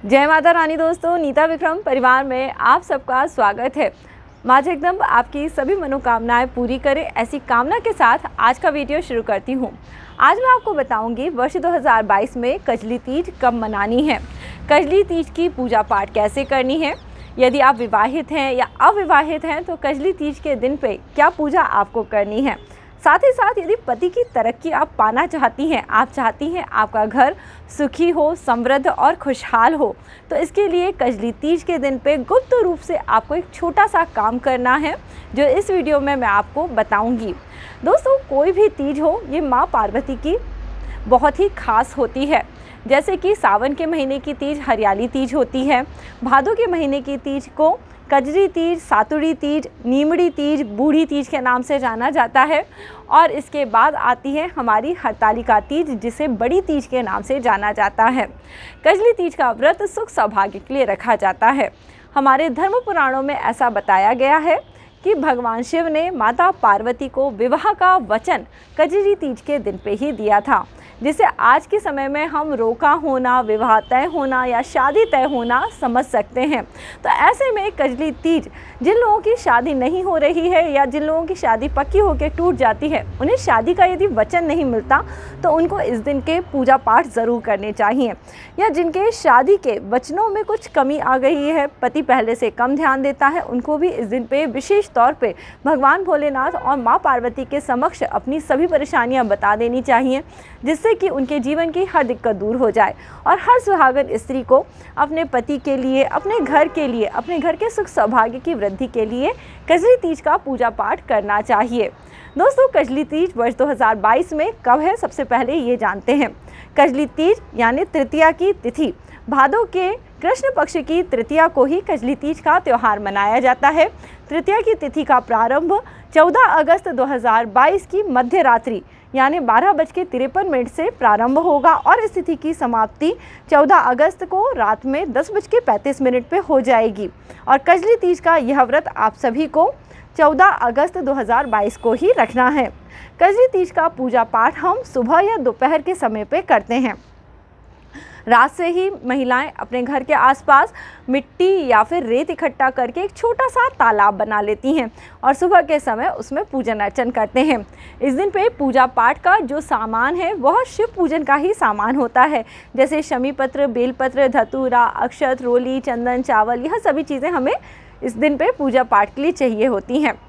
जय माता रानी दोस्तों, नीता विक्रम परिवार में आप सबका स्वागत है। माँ जगदम्ब आपकी सभी मनोकामनाएं पूरी करें, ऐसी कामना के साथ आज का वीडियो शुरू करती हूँ। आज मैं आपको बताऊंगी वर्ष 2022 में कजली तीज कब मनानी है, कजली तीज की पूजा पाठ कैसे करनी है। यदि आप विवाहित हैं या अविवाहित हैं तो कजली तीज के दिन पे क्या पूजा आपको करनी है। साथ ही साथ यदि पति की तरक्की आप पाना चाहती हैं, आप चाहती हैं आपका घर सुखी हो, समृद्ध और खुशहाल हो, तो इसके लिए कजली तीज के दिन पे गुप्त रूप से आपको एक छोटा सा काम करना है जो इस वीडियो में मैं आपको बताऊंगी। दोस्तों, कोई भी तीज हो, ये माँ पार्वती की बहुत ही खास होती है। जैसे कि सावन के महीने की तीज हरियाली तीज होती है, भादों के महीने की तीज को कजरी तीज, सातुड़ी तीज, नीमड़ी तीज, बूढ़ी तीज के नाम से जाना जाता है। और इसके बाद आती है हमारी हरतालिका तीज, जिसे बड़ी तीज के नाम से जाना जाता है। कजली तीज का व्रत सुख सौभाग्य के लिए रखा जाता है। हमारे धर्म पुराणों में ऐसा बताया गया है कि भगवान शिव ने माता पार्वती को विवाह का वचन कजरी तीज के दिन पे ही दिया था, जिसे आज के समय में हम रोका होना, विवाह तय होना या शादी तय होना समझ सकते हैं। तो ऐसे में कजली तीज जिन लोगों की शादी नहीं हो रही है या जिन लोगों की शादी पक्की होकर टूट जाती है, उन्हें शादी का यदि वचन नहीं मिलता तो उनको इस दिन के पूजा पाठ ज़रूर करने चाहिए। या जिनके शादी के वचनों में कुछ कमी आ गई है, पति पहले से कम ध्यान देता है, उनको भी इस दिन पे विशेष तौर पे भगवान भोलेनाथ और माँ पार्वती के समक्ष अपनी सभी परेशानियां बता देनी चाहिए, जिससे कि उनके जीवन की हर दिक्कत दूर हो जाए और हर सुहागन स्त्री को अपने पति के लिए, अपने घर के लिए, अपने घर के सुख सौभाग्य की वृद्धि के लिए कजली तीज का पूजा पाठ करना चाहिए। दोस्तों, कजली तीज वर्ष 2022 में कब है, सबसे पहले ये जानते हैं। कजली तीज यानी तृतीया की तिथि, भादों के कृष्ण पक्ष की तृतीया को ही कजली तीज का त्यौहार मनाया जाता है। तृतीया की तिथि का प्रारंभ 14 अगस्त 2022 की मध्य रात्रि यानी 12:53 से प्रारंभ होगा और इस तिथि की समाप्ति 14 अगस्त को रात में 10:35 पे हो जाएगी। और कजली तीज का यह व्रत आप सभी को 14 अगस्त 2022 को ही रखना है। कजली तीज का पूजा पाठ हम सुबह या दोपहर के समय पे करते हैं। रात से ही महिलाएं अपने घर के आसपास मिट्टी या फिर रेत इकट्ठा करके एक छोटा सा तालाब बना लेती हैं और सुबह के समय उसमें पूजन अर्चन करते हैं। इस दिन पे पूजा पाठ का जो सामान है वह शिव पूजन का ही सामान होता है, जैसे शमी पत्र, बेलपत्र, धतूरा, अक्षत, रोली, चंदन, चावल, यह सभी चीज़ें हमें इस दिन पे पूजा पाठ के लिए चाहिए होती हैं।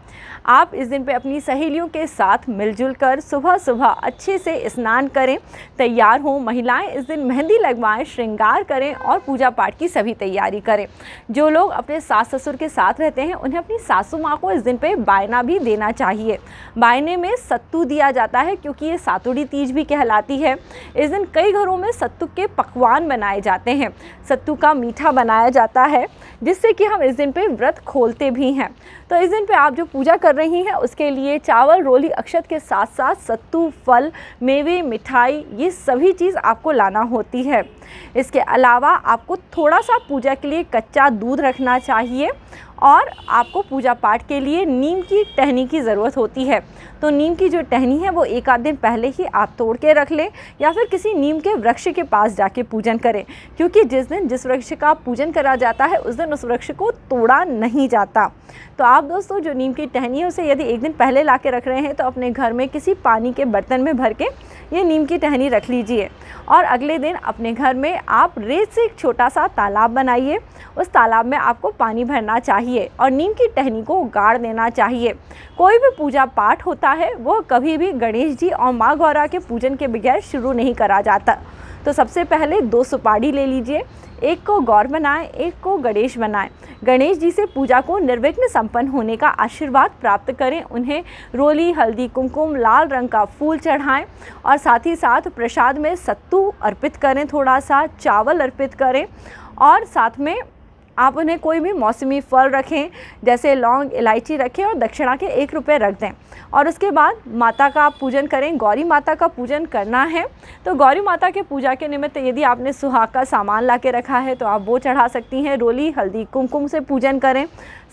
आप इस दिन पे अपनी सहेलियों के साथ मिलजुल कर सुबह सुबह अच्छे से स्नान करें, तैयार हों। महिलाएं इस दिन मेहंदी लगवाएं, श्रृंगार करें और पूजा पाठ की सभी तैयारी करें। जो लोग अपने सास ससुर के साथ रहते हैं, उन्हें अपनी सासू माँ को इस दिन पे बायना भी देना चाहिए। बायने में सत्तू दिया जाता है क्योंकि ये सातुड़ी तीज भी कहलाती है। इस दिन कई घरों में सत्तू के पकवान बनाए जाते हैं, सत्तू का मीठा बनाया जाता है, जिससे कि हम इस दिन पे व्रत खोलते भी हैं। तो इस दिन पे आप जो पूजा कर रही हैं उसके लिए चावल, रोली, अक्षत के साथ साथ सत्तू, फल, मेवे, मिठाई, ये सभी चीज़ आपको लाना होती है। इसके अलावा आपको थोड़ा सा पूजा के लिए कच्चा दूध रखना चाहिए और आपको पूजा पाठ के लिए नीम की टहनी की ज़रूरत होती है। तो नीम की जो टहनी है वो एक आध दिन पहले ही आप तोड़ के रख लें या फिर किसी नीम के वृक्ष के पास जाके पूजन करें, क्योंकि जिस दिन जिस वृक्ष का पूजन करा जाता है उस दिन उस वृक्ष को तोड़ा नहीं जाता। तो आप दोस्तों जो नीम की टहनी है उसे यदि एक दिन पहले ला के रख रहे हैं तो अपने घर में किसी पानी के बर्तन में भर के ये नीम की टहनी रख लीजिए और अगले दिन अपने घर में आप रेत से एक छोटा सा तालाब बनाइए। उस तालाब में आपको पानी भरना चाहिए और नीम की टहनी को गाड़ देना चाहिए। कोई भी पूजा पाठ होता है वह कभी भी गणेश जी और माँ गौरा के पूजन के बगैर शुरू नहीं करा जाता। तो सबसे पहले 2 सुपारी ले लीजिए, एक को गौर बनाएं, एक को गणेश बनाएं। गणेश जी से पूजा को निर्विघ्न संपन्न होने का आशीर्वाद प्राप्त करें। उन्हें रोली, हल्दी, कुमकुम, लाल रंग का फूल चढ़ाएं और साथ ही साथ प्रसाद में सत्तू अर्पित करें, थोड़ा सा चावल अर्पित करें और साथ में आप उन्हें कोई भी मौसमी फल रखें, जैसे लौंग, इलायची रखें और दक्षिणा के 1 रुपये रख दें। और उसके बाद माता का पूजन करें। गौरी माता का पूजन करना है तो गौरी माता के पूजा के निमित्त यदि आपने सुहाग का सामान ला के रखा है तो आप वो चढ़ा सकती हैं। रोली, हल्दी, कुमकुम से पूजन करें,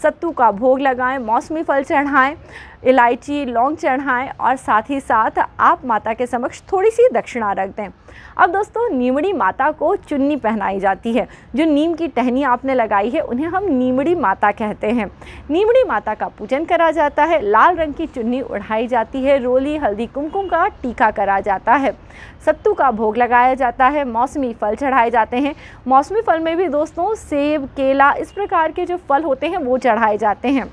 सत्तू का भोग लगाएं, मौसमी फल चढ़ाएं, इलायची, लौंग चढ़ाएं और साथ ही साथ आप माता के समक्ष थोड़ी सी दक्षिणा रख दें। अब दोस्तों, नीमड़ी माता को चुन्नी पहनाई जाती है। जो नीम की टहनी आपने लगाई है उन्हें हम नीमड़ी माता कहते हैं। नीमड़ी माता का पूजन करा जाता है, लाल रंग की चुन्नी उड़ाई जाती है, रोली, हल्दी, कुमकुम का टीका करा जाता है, सत्तू का भोग लगाया जाता है, मौसमी फल चढ़ाए जाते हैं। मौसमी फल में भी दोस्तों सेब, केला, इस प्रकार के जो फल होते हैं वो चढ़ाए जाते हैं।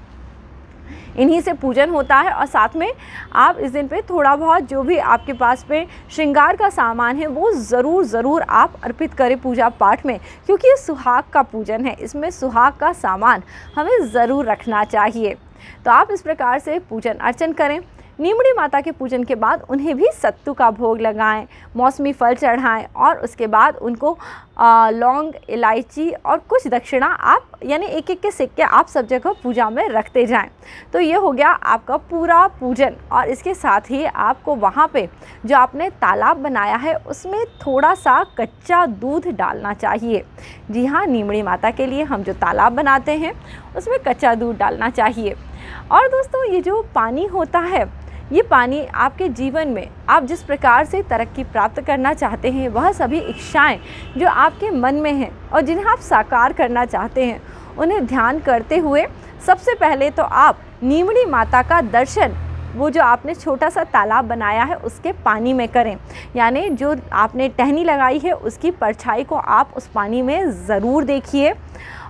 इन्हीं से पूजन होता है और साथ में आप इस दिन पे थोड़ा बहुत जो भी आपके पास में श्रृंगार का सामान है वो ज़रूर आप अर्पित करें पूजा पाठ में, क्योंकि ये सुहाग का पूजन है, इसमें सुहाग का सामान हमें ज़रूर रखना चाहिए। तो आप इस प्रकार से पूजन अर्चन करें। नीमड़ी माता के पूजन के बाद उन्हें भी सत्तू का भोग लगाएं, मौसमी फल चढ़ाएं और उसके बाद उनको लौंग, इलायची और कुछ दक्षिणा आप यानी एक एक के सिक्के आप सब जगह पूजा में रखते जाएं। तो ये हो गया आपका पूरा पूजन। और इसके साथ ही आपको वहाँ पे जो आपने तालाब बनाया है उसमें थोड़ा सा कच्चा दूध डालना चाहिए। जी हाँ, नीमड़ी माता के लिए हम जो तालाब बनाते हैं उसमें कच्चा दूध डालना चाहिए। और दोस्तों, ये जो पानी होता है, ये पानी आपके जीवन में आप जिस प्रकार से तरक्की प्राप्त करना चाहते हैं, वह सभी इच्छाएं जो आपके मन में हैं और जिन्हें आप साकार करना चाहते हैं, उन्हें ध्यान करते हुए सबसे पहले तो आप नीमड़ी माता का दर्शन वो जो आपने छोटा सा तालाब बनाया है उसके पानी में करें। यानी जो आपने टहनी लगाई है उसकी परछाई को आप उस पानी में ज़रूर देखिए।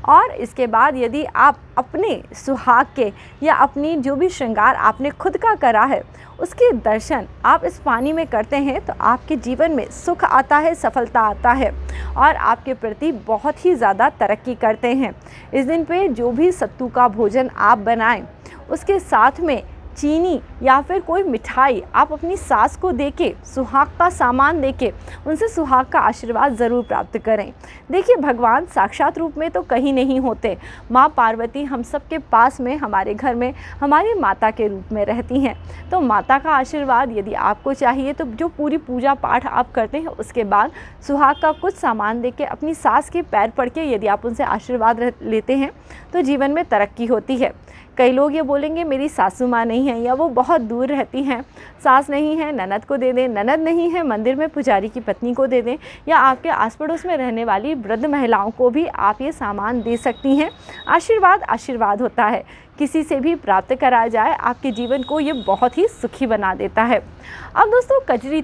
और इसके बाद यदि आप अपने सुहाग के या अपनी जो भी श्रृंगार आपने खुद का करा है उसके दर्शन आप इस पानी में करते हैं तो आपके जीवन में सुख आता है, सफलता आता है और आपके प्रति बहुत ही ज़्यादा तरक्की करते हैं। इस दिन पे जो भी सत्तू का भोजन आप बनाएं उसके साथ में चीनी या फिर कोई मिठाई आप अपनी सास को देके, सुहाग का सामान देके उनसे सुहाग का आशीर्वाद ज़रूर प्राप्त करें। देखिए, भगवान साक्षात रूप में तो कहीं नहीं होते। माँ पार्वती हम सब के पास में, हमारे घर में हमारी माता के रूप में रहती हैं। तो माता का आशीर्वाद यदि आपको चाहिए तो जो पूरी पूजा पाठ आप करते हैं उसके बाद सुहाग का कुछ सामान देके अपनी सास के पैर पड़ के यदि आप उनसे आशीर्वाद लेते हैं तो जीवन में तरक्की होती है। कई लोग ये बोलेंगे मेरी सासू माँ नहीं है या वो बहुत दूर रहती हैं, सास नहीं है ननद को दे दें, ननद नहीं है मंदिर में पुजारी की पत्नी को दे दें, या आपके आस पड़ोस में रहने वाली वृद्ध महिलाओं को भी आप ये सामान दे सकती हैं। आशीर्वाद होता है, किसी से भी प्राप्त कराया जाए आपके जीवन को ये बहुत ही सुखी बना देता है। अब दोस्तों, कजरी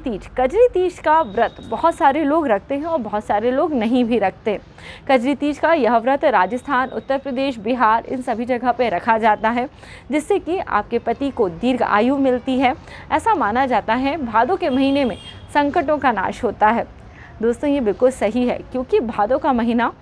तीज का व्रत बहुत सारे लोग रखते हैं और बहुत सारे लोग नहीं भी रखते। कजरी तीज का यह व्रत राजस्थान, उत्तर प्रदेश, बिहार इन सभी जगह पे रखा जाता है जिससे कि आपके पति को दीर्घ आयु मिलती है। ऐसा माना जाता है भादों के महीने में संकटों का नाश होता है। दोस्तों, ये बिल्कुल सही है क्योंकि भादों का महीना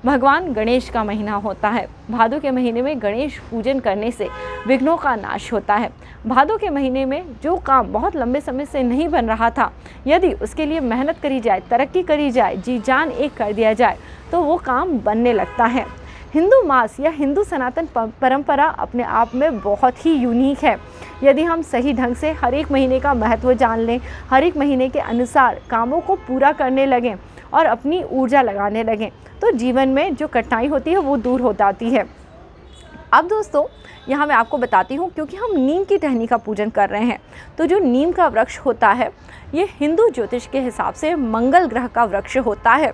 भगवान गणेश का महीना होता है। भादों के महीने में गणेश पूजन करने से विघ्नों का नाश होता है। भादों के महीने में जो काम बहुत लंबे समय से नहीं बन रहा था, यदि उसके लिए मेहनत करी जाए, तरक्की करी जाए, जी जान एक कर दिया जाए तो वो काम बनने लगता है। हिंदू मास या हिंदू सनातन परंपरा अपने आप में बहुत ही यूनिक है। यदि हम सही ढंग से हर एक महीने का महत्व जान लें, हर एक महीने के अनुसार कामों को पूरा करने लगें और अपनी ऊर्जा लगाने लगें तो जीवन में जो कठिनाई होती है वो दूर हो जाती है। अब दोस्तों, यहाँ मैं आपको बताती हूँ, क्योंकि हम नीम की टहनी का पूजन कर रहे हैं तो जो नीम का वृक्ष होता है ये हिंदू ज्योतिष के हिसाब से मंगल ग्रह का वृक्ष होता है।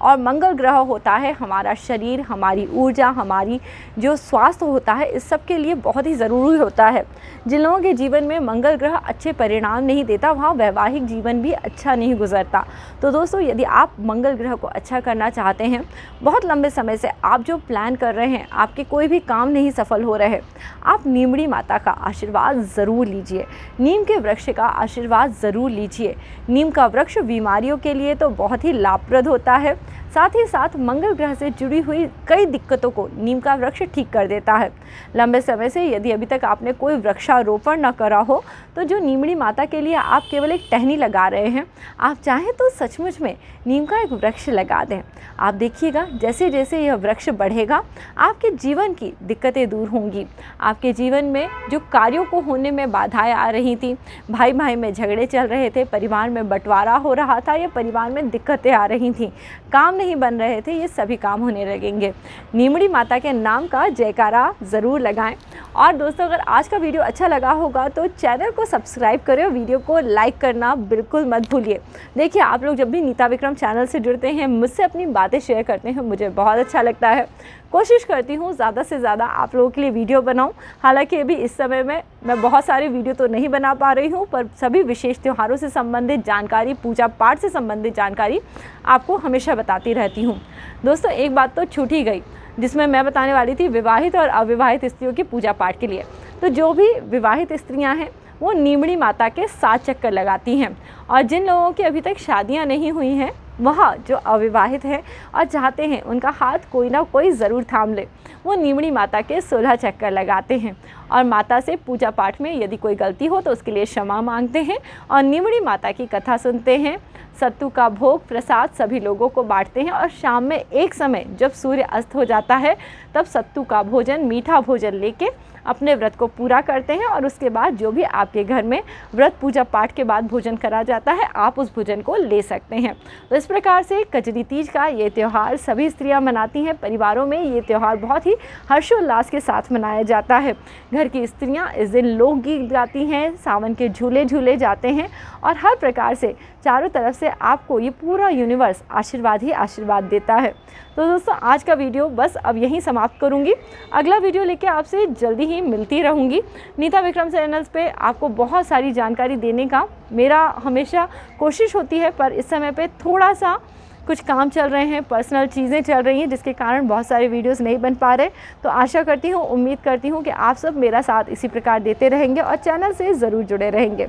और मंगल ग्रह होता है हमारा शरीर, हमारी ऊर्जा, हमारी जो स्वास्थ्य होता है, इस सब के लिए बहुत ही ज़रूरी होता है। जिन लोगों के जीवन में मंगल ग्रह अच्छे परिणाम नहीं देता, वहाँ वैवाहिक जीवन भी अच्छा नहीं गुजरता। तो दोस्तों, यदि आप मंगल ग्रह को अच्छा करना चाहते हैं, बहुत लंबे समय से आप जो प्लान कर रहे हैं, आपके कोई भी काम नहीं सफल हो रहे, आप नीमड़ी माता का आशीर्वाद ज़रूर लीजिए, नीम के वृक्ष का आशीर्वाद ज़रूर लीजिए। नीम का वृक्ष बीमारियों के लिए तो बहुत ही लाभप्रद होता है, साथ ही साथ मंगल ग्रह से जुड़ी हुई कई दिक्कतों को नीम का वृक्ष ठीक कर देता है। लंबे समय से यदि अभी तक आपने कोई वृक्षारोपण न करा हो तो जो नीमड़ी माता के लिए आप केवल एक टहनी लगा रहे हैं, आप चाहें तो सचमुच में नीम का एक वृक्ष लगा दें। आप देखिएगा जैसे जैसे यह वृक्ष बढ़ेगा आपके जीवन की दिक्कतें दूर होंगी। आपके जीवन में जो कार्यों को होने में बाधाएं आ रही थी, भाई भाई में झगड़े चल रहे थे, परिवार में बंटवारा हो रहा था या परिवार में दिक्कतें आ रही थी, काम नहीं बन रहे थे ये सभी काम होने लगेंगे। नीमड़ी माता के नाम का जयकारा ज़रूर लगाएं। और दोस्तों, अगर आज का वीडियो अच्छा लगा होगा तो चैनल को सब्सक्राइब करें और वीडियो को लाइक करना बिल्कुल मत भूलिए। देखिए, आप लोग जब भी नीता विक्रम चैनल से जुड़ते हैं, मुझसे अपनी बातें शेयर करते हैं, मुझे बहुत अच्छा लगता है। कोशिश करती हूँ ज़्यादा से ज़्यादा आप लोगों के लिए वीडियो बनाऊँ। हालांकि अभी इस समय में मैं बहुत सारे वीडियो तो नहीं बना पा रही हूँ, पर सभी विशेष त्योहारों से संबंधित जानकारी, पूजा पाठ से संबंधित जानकारी आपको हमेशा बताती रहती हूँ। दोस्तों, एक बात तो छूट ही गई जिसमें मैं बताने वाली थी विवाहित और अविवाहित स्त्रियों की पूजा पाठ के लिए। तो जो भी विवाहित स्त्रियां हैं वो नीमड़ी माता के 7 चक्कर लगाती हैं, और जिन लोगों की अभी तक शादियां नहीं हुई हैं, वह जो अविवाहित हैं और चाहते हैं उनका हाथ कोई ना कोई ज़रूर थाम ले, वो नीमड़ी माता के 16 चक्कर लगाते हैं और माता से पूजा पाठ में यदि कोई गलती हो तो उसके लिए क्षमा मांगते हैं और नीमड़ी माता की कथा सुनते हैं। सत्तू का भोग प्रसाद सभी लोगों को बांटते हैं और शाम में एक समय जब सूर्य अस्त हो जाता है तब सत्तू का भोजन, मीठा भोजन लेके अपने व्रत को पूरा करते हैं। और उसके बाद जो भी आपके घर में व्रत पूजा पाठ के बाद भोजन करा जाता है, आप उस भोजन को ले सकते हैं। तो इस प्रकार से कजरी तीज का ये त्यौहार सभी स्त्रियां मनाती हैं। परिवारों में ये त्यौहार बहुत ही हर्षोल्लास के साथ मनाया जाता है। घर की स्त्रियां इस दिन लोकगीत गाती हैं, सावन के झूले झूले जाते हैं और हर प्रकार से चारों तरफ से आपको ये पूरा यूनिवर्स आशीर्वाद ही आशीर्वाद देता है। तो दोस्तों, आज का वीडियो बस अब यहीं समाप्त करूंगी। अगला वीडियो लेके आपसे जल्दी ही मिलती रहूंगी। नीता विक्रम चैनल्स पे आपको बहुत सारी जानकारी देने का मेरा हमेशा कोशिश होती है, पर इस समय पे थोड़ा सा कुछ काम चल रहे हैं, पर्सनल चीज़ें चल रही हैं, जिसके कारण बहुत सारे वीडियोस नहीं बन पा रहे। तो आशा करती हूँ, उम्मीद करती हूँ कि आप सब मेरा साथ इसी प्रकार देते रहेंगे और चैनल से ज़रूर जुड़े रहेंगे।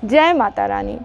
जय माता रानी।